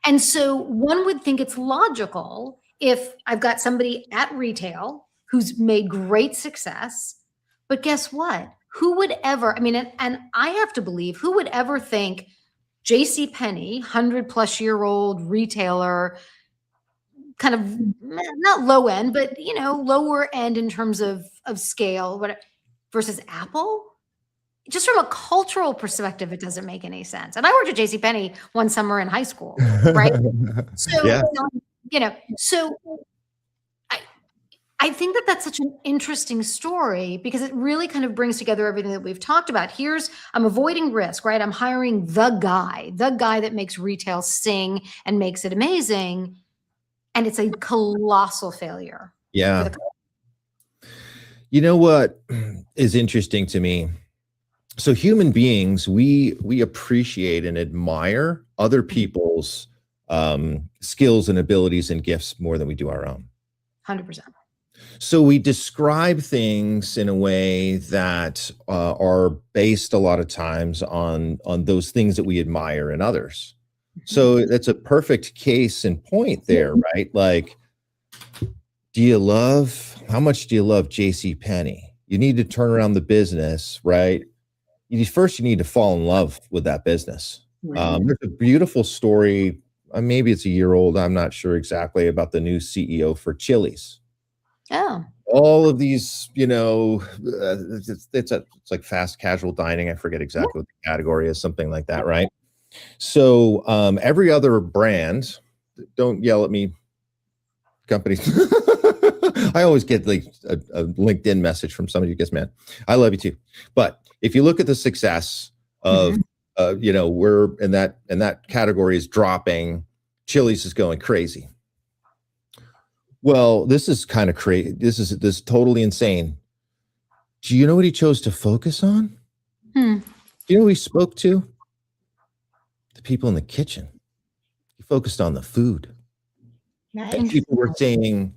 And so one would think it's logical if I've got somebody at retail who's made great success, but guess what? Who would ever, I mean, and I have to believe, who would ever think JCPenney, 100-plus-year-old retailer, kind of not low end, but lower end in terms of scale, whatever, versus Apple? Just from a cultural perspective, it doesn't make any sense. And I worked at JCPenney one summer in high school, right? So, Yeah. So I think that that's such an interesting story because it really kind of brings together everything that we've talked about. I'm avoiding risk, right? I'm hiring the guy that makes retail sing and makes it amazing. And it's a colossal failure. Yeah. You know what is interesting to me? So human beings, we appreciate and admire other people's skills and abilities and gifts more than we do our own. 100%. So we describe things in a way that are based a lot of times on those things that we admire in others. So that's a perfect case in point there, right? Like, how much do you love JCPenney? You need to turn around the business, right? First, you need to fall in love with that business. There's a beautiful story, maybe it's a year old, I'm not sure exactly, about the new CEO for Chili's. Oh. All of these, it's like fast casual dining. I forget exactly what the category is, something like that, right? So every other brand, don't yell at me, companies. I always get like a LinkedIn message from somebody who gets mad. I love you too. But if you look at the success of, we're in that category is dropping, Chili's is going crazy. Well, this is kind of crazy. This is totally insane. Do you know what he chose to focus on? Do you know who he spoke to? The people in the kitchen. He focused on the food. Nice. And people were saying,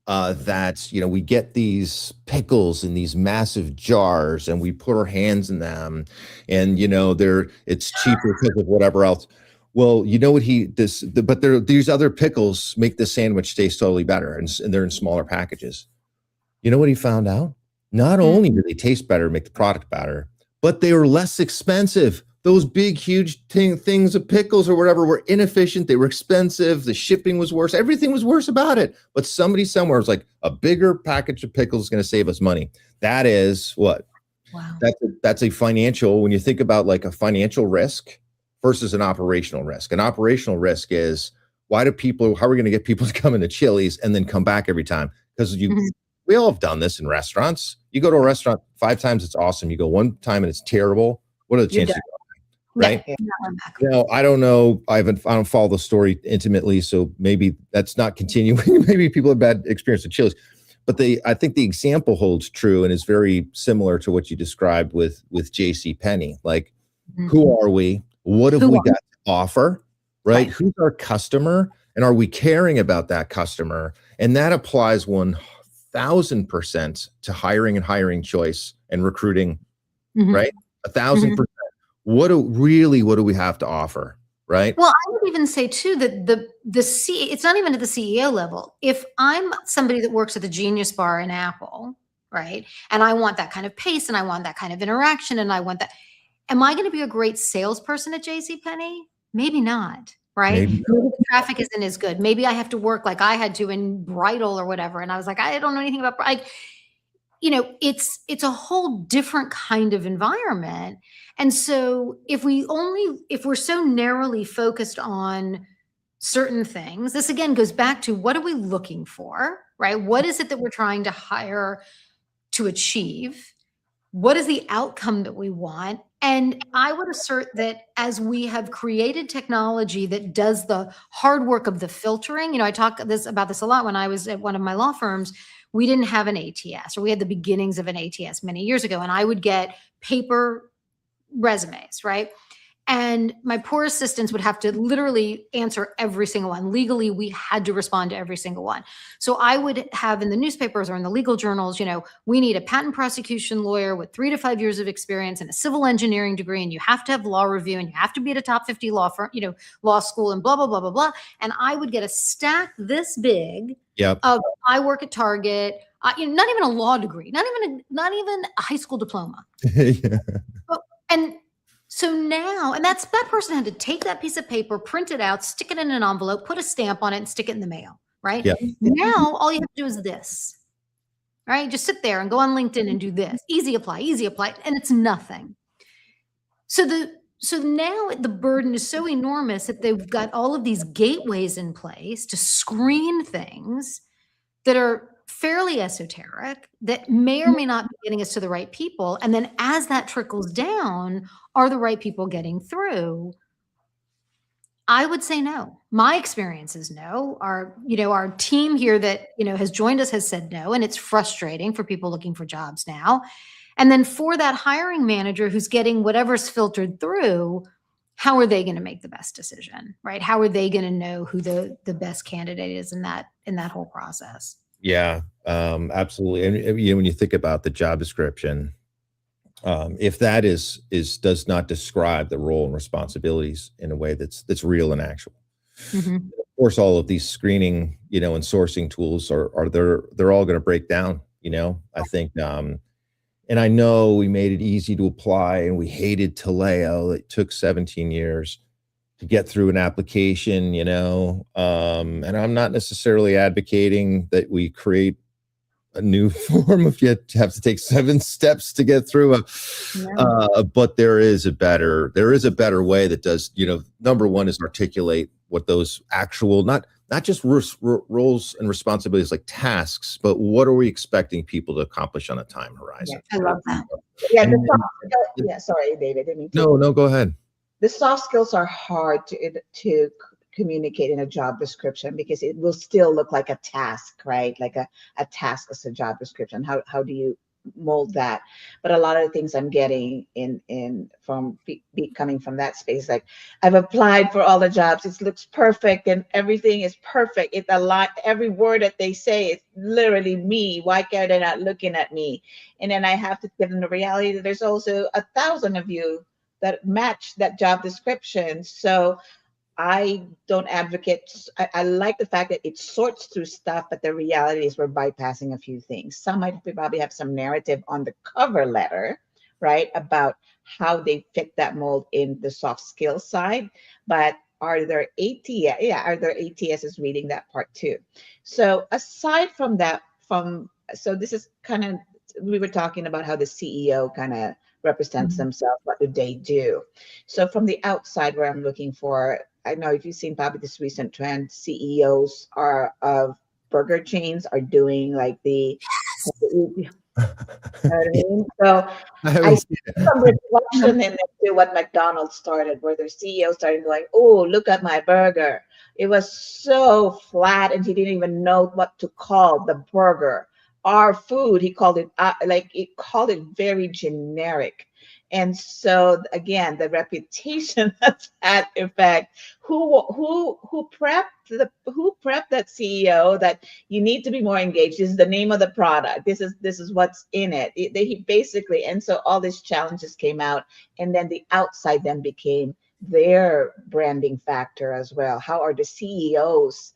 that, we get these pickles in these massive jars and we put our hands in them and, it's cheaper because of whatever else. Well, you know what but these other pickles make the sandwich taste totally better and they're in smaller packages. You know what he found out? Not only do they taste better, make the product better, but they were less expensive. Those big, huge things of pickles or whatever were inefficient. They were expensive. The shipping was worse. Everything was worse about it. But somebody somewhere was like, a bigger package of pickles is going to save us money. That is what? Wow. That's a financial, when you think about like a financial risk versus an operational risk. An operational risk is, how are we going to get people to come into Chili's and then come back every time? Because we all have done this in restaurants. You go to a restaurant 5 times, it's awesome. You go one time and it's terrible. What are the chances? Right? Now, I don't know. I don't follow the story intimately, so maybe that's not continuing. Maybe people have bad experience with Chili's, but I think the example holds true and is very similar to what you described with JCPenney. Like, who are we? What have we got to offer? Right? Who's our customer? And are we caring about that customer? And that applies 1,000% to hiring choice and recruiting, right? 1,000%. What do we have to offer? Right. Well, I would even say too that it's not even at the CEO level. If I'm somebody that works at the Genius Bar in Apple, right, and I want that kind of pace and I want that kind of interaction and I want that, am I going to be a great salesperson at JCPenney? Maybe not. Right. Maybe the traffic isn't as good. Maybe I have to work like I had to in bridal or whatever. And I was like, I don't know anything about it's a whole different kind of environment. And so if we're so narrowly focused on certain things, this again goes back to what are we looking for, right? What is it that we're trying to hire to achieve? What is the outcome that we want? And I would assert that as we have created technology that does the hard work of the filtering, I talk about this a lot. When I was at one of my law firms, we didn't have an ATS, or we had the beginnings of an ATS many years ago, and I would get paper resumes, right? And my poor assistants would have to literally answer every single one. Legally, we had to respond to every single one. So I would have in the newspapers or in the legal journals, we need a patent prosecution lawyer with 3 to 5 years of experience and a civil engineering degree, and you have to have law review, and you have to be at a top 50 law firm, law school, and blah, blah, blah, blah, blah. And I would get a stack this big of I work at Target, not even a law degree, not even a high school diploma. Yeah. And so now, and that person had to take that piece of paper, print it out, stick it in an envelope, put a stamp on it, and stick it in the mail, right? Yeah. Now, all you have to do is this, right? Just sit there and go on LinkedIn and do this. Easy apply, and it's nothing. So now the burden is so enormous that they've got all of these gateways in place to screen things that are fairly esoteric, that may or may not be getting us to the right people. And then as that trickles down, are the right people getting through? I would say no. My experience is no. Our team here that, has joined us has said no, and it's frustrating for people looking for jobs now. And then for that hiring manager who's getting whatever's filtered through, how are they going to make the best decision, right? How are they going to know who the best candidate is in that whole process? Yeah, absolutely. And when you think about the job description, if that does not describe the role and responsibilities in a way that's real and actual. Mm-hmm. Of course, all of these screening, and sourcing tools they're all going to break down. I think, and I know we made it easy to apply, and we hated Taleo. It took 17 years to get through an application, and I'm not necessarily advocating that we create a new form of you have to take 7 steps to get through but there is a better way that does, number one is articulate what those actual, not just roles and responsibilities like tasks, but what are we expecting people to accomplish on a time horizon? Yeah, I love that. Yeah, sorry, David. No, go ahead. The soft skills are hard to communicate in a job description because it will still look like a task, right? Like a task as a job description. How do you mold that? But a lot of the things I'm getting coming from that space, like I've applied for all the jobs, it looks perfect and everything is perfect. It's a lot. Every word that they say is literally me. Why are they not looking at me? And then I have to give them the reality that there's also 1,000 of you that match that job description. So I don't advocate. I like the fact that it sorts through stuff, but the reality is we're bypassing a few things. Some might probably have some narrative on the cover letter, right, about how they fit that mold in the soft skills side. But are there ATS? Yeah, are there ATSs reading that part too? So aside from that, so this is kind of, we were talking about how the CEO kind of represents themselves. What do they do? So from the outside, where I'm looking for, I know if you've seen probably this recent trend, CEOs of burger chains are doing like the you know what I mean? So I see some reflection into what McDonald's started, where their CEO started going, "Oh, look at my burger. It was so flat, and he didn't even know what to call the burger. Our food," he called it called it very generic. And so again, the reputation has had effect. Who prepped that CEO that you need to be more engaged? This is the name of the product. This is what's in it. He basically, and so all these challenges came out, and then the outside then became their branding factor as well. How are the CEOs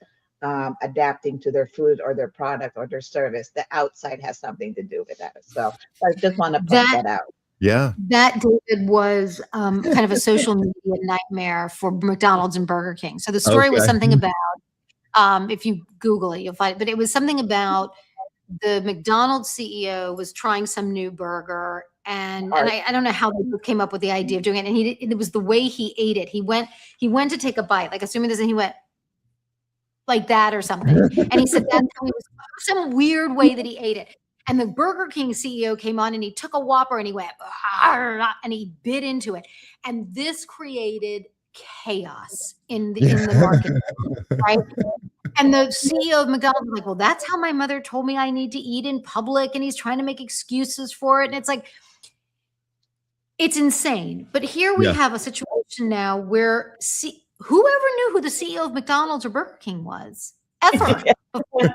adapting to their food or their product or their service? The outside has something to do with that as well. So I just want to point that out. Yeah. That, David, was kind of a social media nightmare for McDonald's and Burger King. So the story was something about, if you Google it, you'll find it, but it was something about the McDonald's CEO was trying some new burger, and I don't know how they came up with the idea of doing it. And it was the way he ate it. He went to take a bite, like assuming this, and he went like that or something. And he said that's how he was, some weird way that he ate it. And the Burger King CEO came on and he took a Whopper and he went, and he bit into it. And this created chaos in the market, right? And the CEO of McDonald's was like, well, that's how my mother told me I need to eat in public. And he's trying to make excuses for it. And it's like, it's insane. But here we have a situation now where whoever knew who the CEO of McDonald's or Burger King was ever before?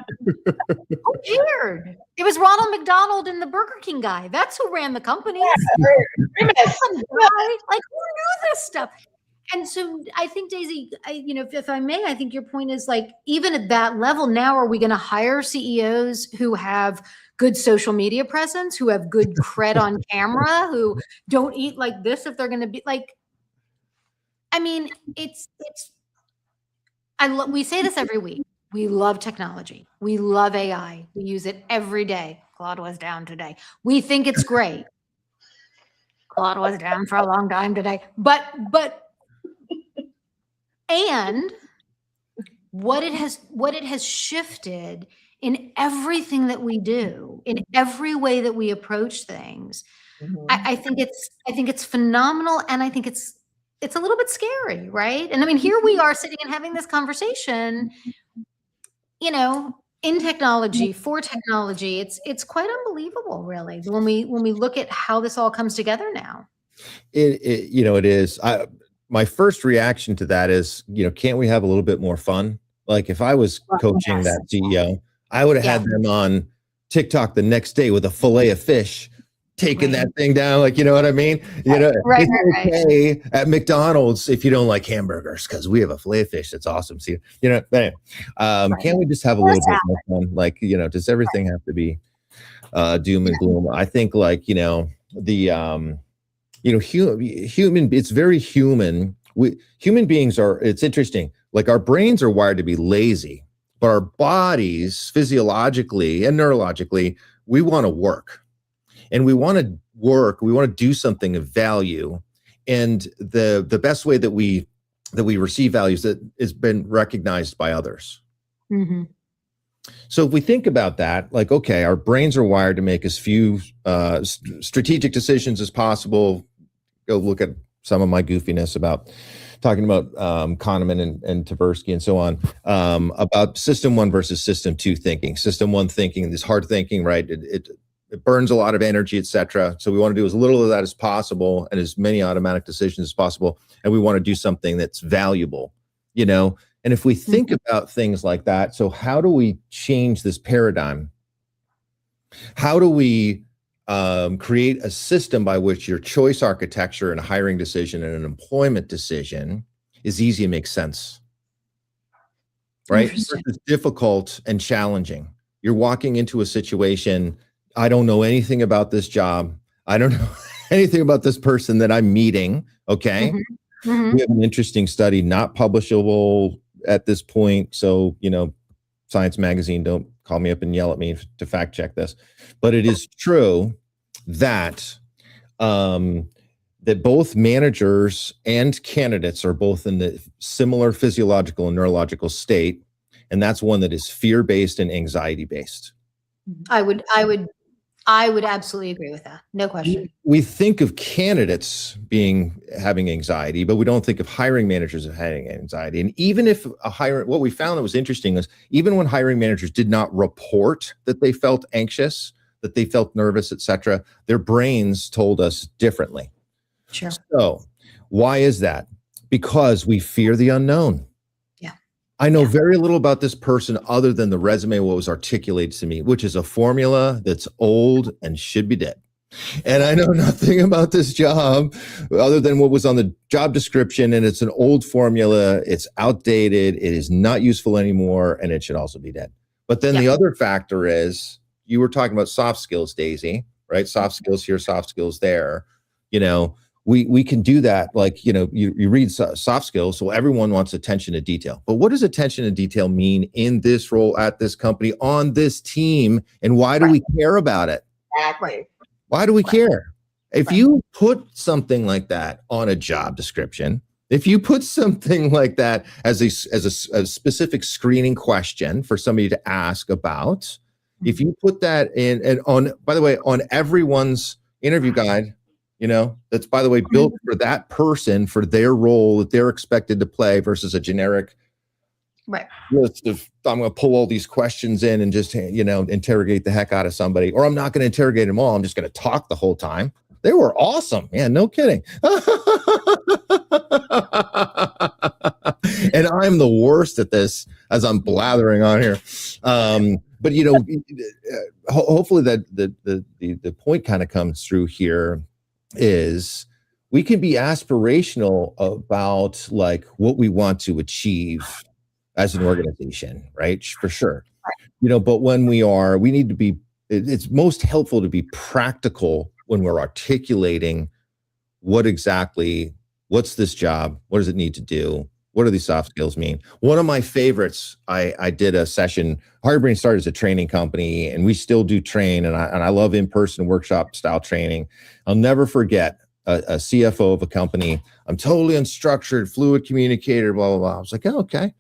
Who cared? It was Ronald McDonald and the Burger King guy. That's who ran the company. Like, who knew this stuff? And so I think, Daisy, if I may, I think your point is like, even at that level now, are we going to hire CEOs who have good social media presence, who have good cred on camera, who don't eat like this if they're going to be like, I mean, we say this every week. We love technology. We love AI. We use it every day. Claude was down today. We think it's great. Claude was down for a long time today. And what it has shifted in everything that we do, in every way that we approach things, I think it's phenomenal, and I think it's a little bit scary, right? And I mean, here we are sitting and having this conversation, in technology, for technology. It's quite unbelievable, really, when we look at how this all comes together now. It is. My first reaction to that is, can't we have a little bit more fun? Like if I was coaching that CEO, I would have had them on TikTok the next day with a fillet of fish, taking that thing down. Like, you know what I mean? It's okay at McDonald's if you don't like hamburgers, because we have a fillet of fish that's awesome. So, anyway, can't we just have a little bit more fun? Like, does everything have to be doom and gloom? I think like, it's very human. Human beings it's interesting. Like our brains are wired to be lazy, but our bodies physiologically and neurologically, we want to work. And we want to work, we want to do something of value. And the best way that we receive values that has been recognized by others. Mm-hmm. So if we think about that, like, okay, our brains are wired to make as few strategic decisions as possible. Go look at some of my goofiness about talking about Kahneman and Tversky and so on, about system one versus system two thinking. System one thinking, this hard thinking, right? It burns a lot of energy, et cetera. So we want to do as little of that as possible and as many automatic decisions as possible. And we want to do something that's valuable, And if we think about things like that, so how do we change this paradigm? How do we create a system by which your choice architecture and a hiring decision and an employment decision is easy and makes sense, right? Versus difficult and challenging. You're walking into a situation, I don't know anything about this job. I don't know anything about this person that I'm meeting, okay? Mm-hmm. Mm-hmm. We have an interesting study, not publishable at this point. So, Science Magazine, don't call me up and yell at me to fact check this. But it is true that that both managers and candidates are both in the similar physiological and neurological state. And that's one that is fear-based and anxiety-based. I would absolutely agree with that. No question. We think of candidates having anxiety, but we don't think of hiring managers as having anxiety. And even if what we found that was interesting is even when hiring managers did not report that they felt anxious, that they felt nervous, et cetera, their brains told us differently. Sure. So why is that? Because we fear the unknown. I know very little about this person other than the resume, what was articulated to me, which is a formula that's old and should be dead. And I know nothing about this job other than what was on the job description. And it's an old formula. It's outdated. It is not useful anymore. And it should also be dead. But then the other factor is you were talking about soft skills, Daisy, right? Soft skills here, soft skills there. we can do that. Like, you read soft skills. So everyone wants attention to detail, but what does attention to detail mean in this role at this company on this team? And why do we care about it? Exactly. Why do we care? If you put something like that on a job description, if you put something like that as a specific screening question for somebody to ask about, if you put that in, and on, by the way, on everyone's interview guide, that's, by the way, built for that person, for their role that they're expected to play, versus a generic list of, I'm going to pull all these questions in and just, interrogate the heck out of somebody, or I'm not going to interrogate them all. I'm just going to talk the whole time. They were awesome. Yeah, no kidding. And I'm the worst at this as I'm blathering on here. But hopefully that the point kind of comes through here is we can be aspirational about like what we want to achieve as an organization, right? For sure. But when we need to be, it's most helpful to be practical when we're articulating what's this job? What does it need to do? What do these soft skills mean? One of my favorites, I did a session. HireBrain started as a training company, and we still do train, and I love in-person workshop style training. I'll never forget a CFO of a company. I'm totally unstructured, fluid communicator, blah, blah, blah. I was like, oh, okay.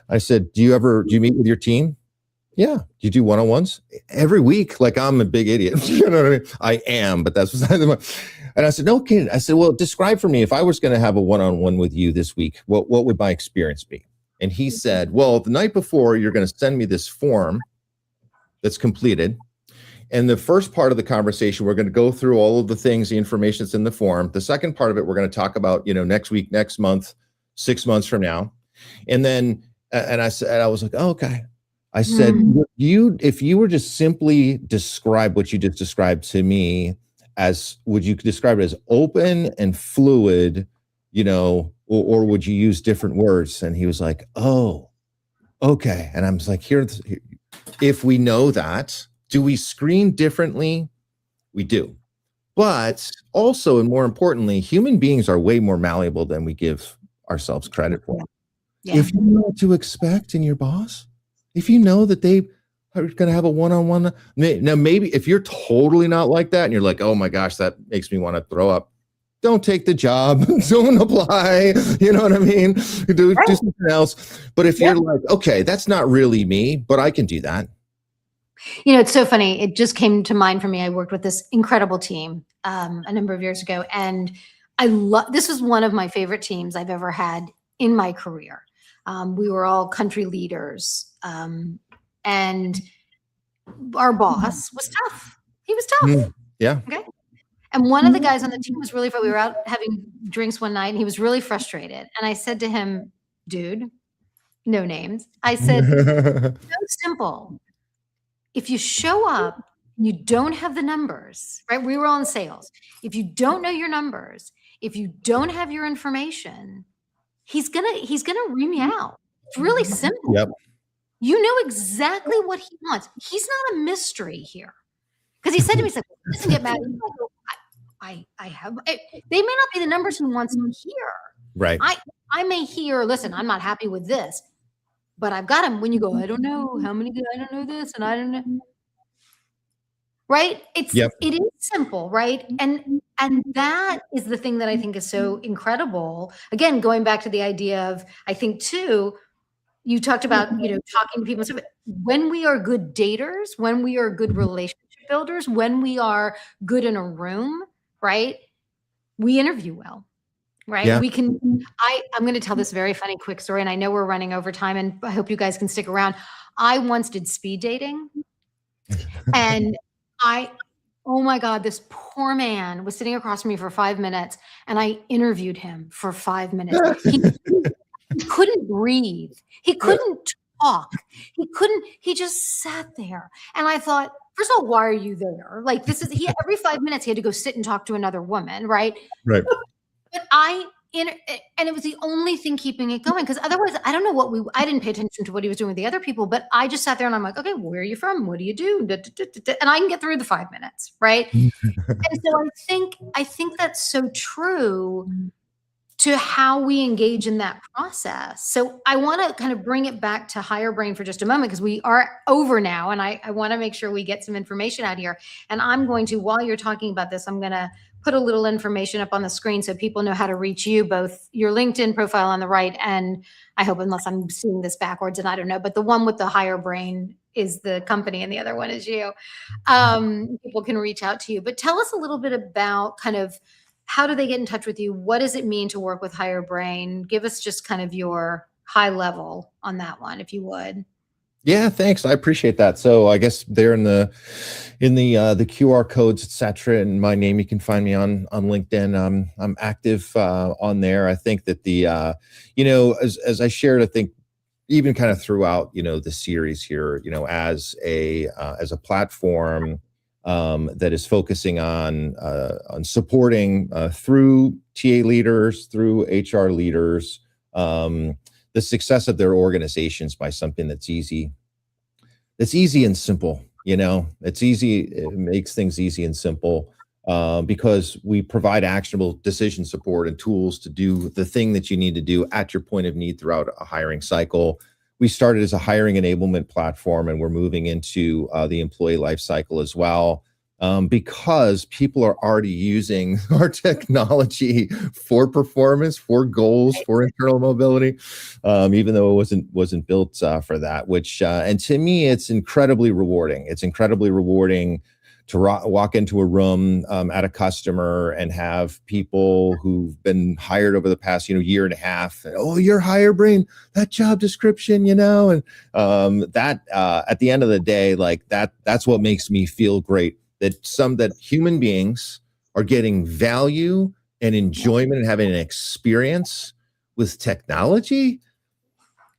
I said, do you meet with your team? Yeah. Do you do one-on-ones? Every week? Like, I'm a big idiot. You know what I mean? I am, but that's beside the point. And I said, no kidding. I said, well, describe for me, if I was going to have a one-on-one with you this week, what would my experience be? And he said, well, the night before, you're going to send me this form that's completed. And the first part of the conversation, we're going to go through all of the things, the information that's in the form. The second part of it, we're going to talk about, next week, next month, 6 months from now. And then, and I was like, oh, okay. I said, if you were just simply describe what you just described to me as, would you describe it as open and fluid, or would you use different words? And he was like, oh, okay. And I'm just like, here, if we know that, do we screen differently? We do. But also, and more importantly, human beings are way more malleable than we give ourselves credit for. Yeah. If you know what to expect in your boss, if you know that they are going to have a one-on-one, now maybe if you're totally not like that and you're like, oh my gosh, that makes me want to throw up, don't take the job, don't apply, you know what I mean? Do something else. But if you're like, okay, that's not really me, but I can do that. It's so funny. It just came to mind for me. I worked with this incredible team a number of years ago, and this was one of my favorite teams I've ever had in my career. We were all country leaders, and our boss was tough. He was tough. Yeah. Okay. And one of the guys on the team was really, we were out having drinks one night, and he was really frustrated. And I said to him, dude, no names. I said, so simple. If you show up, you don't have the numbers, right? We were all in sales. If you don't know your numbers, if you don't have your information, he's gonna ream you out. It's really simple. Yep. You know exactly what he wants. He's not a mystery here. Because he said to me, he said, listen, get mad. I have, they may not be the numbers he wants to hear. Right. I may hear, listen, I'm not happy with this, but I've got him. When you go, I don't know how many, I don't know this, and I don't know. Right? It is simple, right? And that is the thing that I think is so incredible. Again, going back to the idea of, I think too, you talked about, talking to people. When we are good daters, when we are good relationship builders, when we are good in a room, right? We interview well, right? Yeah. We can, I'm going to tell this very funny quick story, and I know we're running over time, and I hope you guys can stick around. I once did speed dating, and oh my God, this poor man was sitting across from me for 5 minutes, and I interviewed him for 5 minutes. He couldn't breathe. He couldn't talk. He just sat there. And I thought, first of all, why are you there? Like, every 5 minutes he had to go sit and talk to another woman, right? Right. But and it was the only thing keeping it going. Because otherwise, I don't know I didn't pay attention to what he was doing with the other people, but I just sat there and I'm like, okay, where are you from? What do you do? And I can get through the 5 minutes, right? And so I think that's so true to how we engage in that process. So I want to kind of bring it back to HireBrain for just a moment, because we are over now, and I want to make sure we get some information out here. And I'm going to, while you're talking about this, I'm going to put a little information up on the screen so people know how to reach you, both your LinkedIn profile on the right, and I hope, unless I'm seeing this backwards and I don't know, but the one with the HireBrain is the company and the other one is you. People can reach out to you. But tell us a little bit about kind of, how do they get in touch with you? What does it mean to work with HireBrain? Give us just kind of your high level on that one, if you would. Yeah, thanks. I appreciate that. So I guess there in the QR codes, etc., and my name, you can find me on LinkedIn. I'm active on there. I think that as I shared, I think even kind of throughout the series here, as a platform that is focusing on supporting through TA leaders, through HR leaders, the success of their organizations by something that's easy. It's easy and simple. It's easy. It makes things easy and simple because we provide actionable decision support and tools to do the thing that you need to do at your point of need throughout a hiring cycle. We started as a hiring enablement platform, and we're moving into the employee life cycle as well, because people are already using our technology for performance, for goals, for internal mobility, even though it wasn't built for that. Which and to me, it's incredibly rewarding. It's incredibly rewarding to walk into a room at a customer and have people who've been hired over the past year and a half. Oh, you're HireBrain, that job description, and that at the end of the day, like that's what makes me feel great. That human beings are getting value and enjoyment and having an experience with technology.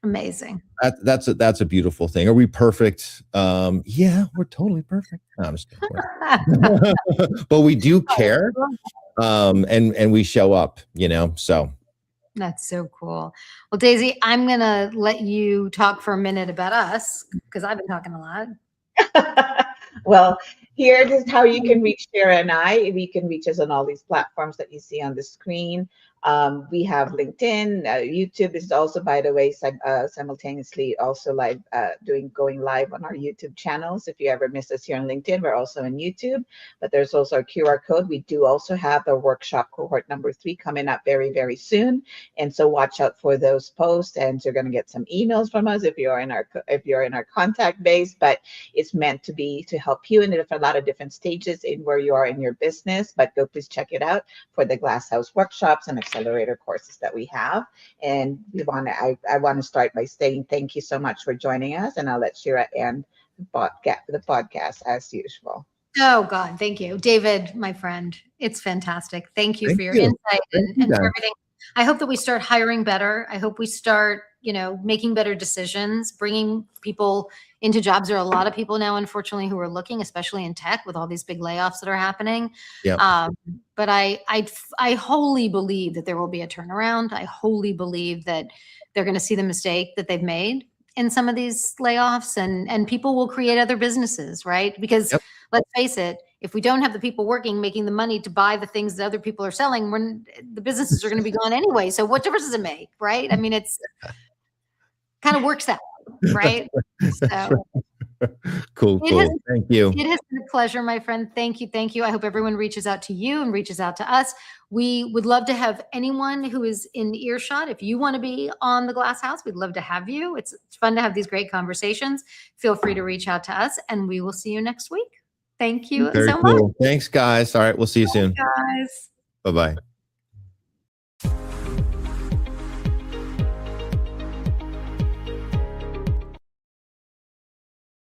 Amazing. That's a beautiful thing. Are we perfect? Yeah, we're totally perfect. No, I'm just kidding. But we do care, and we show up. So that's so cool. Well, Daisy, I'm gonna let you talk for a minute about us, because I've been talking a lot. Well, here is how you can reach Shara and I. You can reach us on all these platforms that you see on the screen. We have LinkedIn, YouTube is also, by the way, simultaneously also going live on our YouTube channels. If you ever miss us here on LinkedIn, we're also on YouTube, but there's also a QR code. We do also have the workshop cohort number 3 coming up very, very soon. And so watch out for those posts, and you're going to get some emails from us if you're in our contact base, but it's meant to be to help you in a lot of different stages in where you are in your business. But go please check it out for the Glass House workshops and accelerator courses that we have. And I want to start by saying thank you so much for joining us, and I'll let Shara end the podcast as usual. Oh God, thank you, David, my friend. It's fantastic. Thank you for your insight and for everything. I hope that we start hiring better. I hope we start, making better decisions, bringing people into jobs. There are a lot of people now, unfortunately, who are looking, especially in tech, with all these big layoffs that are happening. Yeah. But I wholly believe that there will be a turnaround. I wholly believe that they're going to see the mistake that they've made in some of these layoffs, and people will create other businesses, right? Because let's face it, if we don't have the people working, making the money to buy the things that other people are selling, the businesses are going to be gone anyway. So what difference does it make, right? I mean, it's kind of works that way, right? So cool. Thank you. It has been a pleasure, my friend. Thank you. I hope everyone reaches out to you and reaches out to us. We would love to have anyone who is in earshot. If you want to be on the Glass House, we'd love to have you. It's fun to have these great conversations. Feel free to reach out to us, and we will see you next week. Thank you so much. Thanks, guys. All right, we'll see you soon. Guys. Bye-bye.